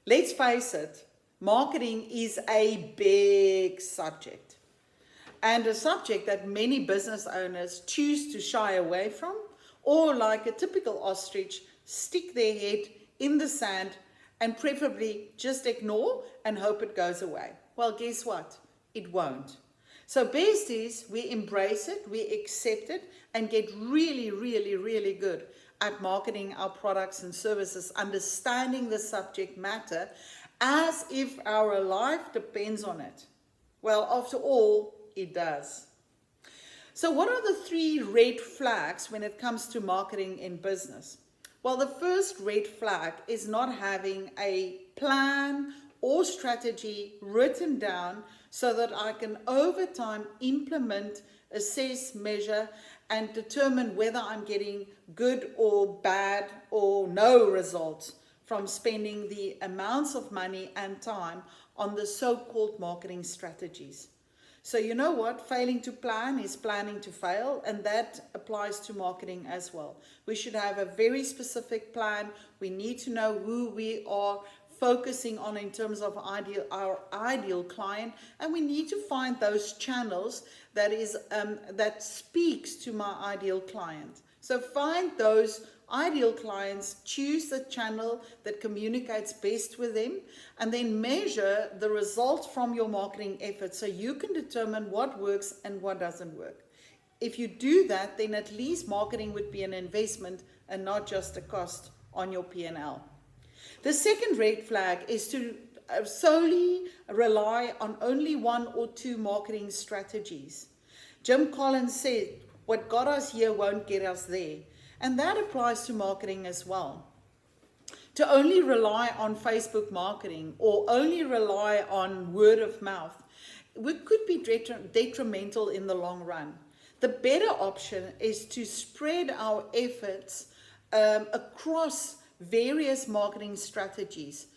Let's face it, marketing is a big subject, and a subject that many business owners choose to shy away from, or like a typical ostrich, stick their head in the sand and preferably just ignore and hope it goes away. Well, guess what? It won't. So best is we embrace it, we accept it, and get really, really, really good at marketing our products and services, understanding the subject matter as if our life depends on it. Well, after all, it does. So what are the 3 red flags when it comes to marketing in business? Well, the first red flag is not having a plan or strategy written down so that I can over time implement, assess, measure, and determine whether I'm getting good or bad or no results from spending the amounts of money and time on the so-called marketing strategies. So you know what? Failing to plan is planning to fail, and that applies to marketing as well. We should have a very specific plan. We need to know who we are focusing on in terms of our ideal client, and we need to find those channels that speaks to my ideal client. So find those ideal clients, choose the channel that communicates best with them, and then measure the results from your marketing efforts so you can determine what works and what doesn't work. If you do that, then at least marketing would be an investment and not just a cost on your P&L. The second red flag is to solely rely on only 1 or 2 marketing strategies. Jim Collins said, "What got us here won't get us there." And that applies to marketing as well. To only rely on Facebook marketing or only rely on word of mouth, it could be detrimental in the long run. The better option is to spread our efforts across various marketing strategies.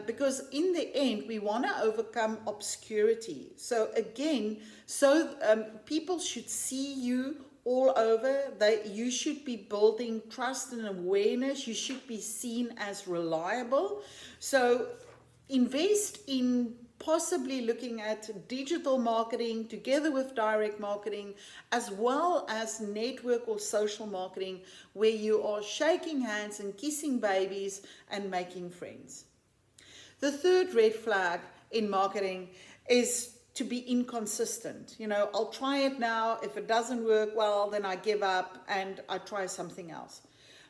Because in the end, we want to overcome obscurity. So again, people should see you all over. You should be building trust and awareness. You should be seen as reliable. So invest in possibly looking at digital marketing together with direct marketing, as well as network or social marketing, where you are shaking hands and kissing babies and making friends. The third red flag in marketing is to be inconsistent. I'll try it now. If it doesn't work well, then I give up and I try something else.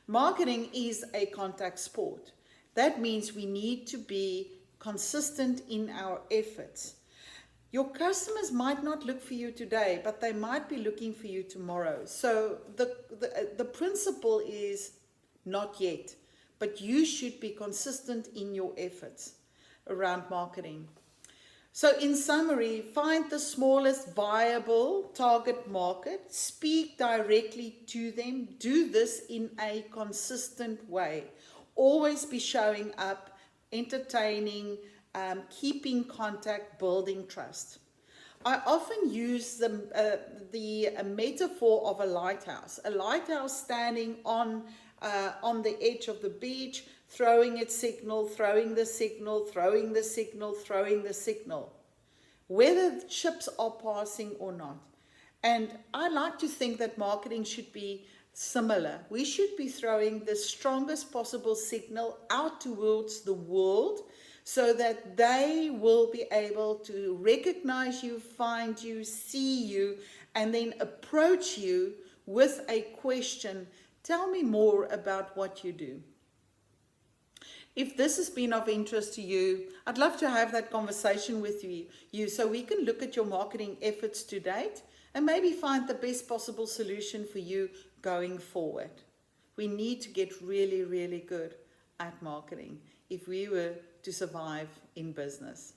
Marketing is a contact sport. That means we need to be consistent in our efforts. Your customers might not look for you today, but they might be looking for you tomorrow. So the principle is not yet, but you should be consistent in your efforts around marketing. So in summary, find the smallest viable target market, speak directly to them, do this in a consistent way. Always be showing up, entertaining, keeping contact, building trust. I often use the metaphor of a lighthouse standing on the edge of the beach, throwing its signal, throwing the signal, throwing the signal, throwing the signal, whether ships are passing or not. And I like to think that marketing should be similar. We should be throwing the strongest possible signal out towards the world so that they will be able to recognize you, find you, see you, and then approach you with a question. Tell me more about what you do. If this has been of interest to you, I'd love to have that conversation with you so we can look at your marketing efforts to date and maybe find the best possible solution for you going forward. We need to get really, really good at marketing if we were to survive in business.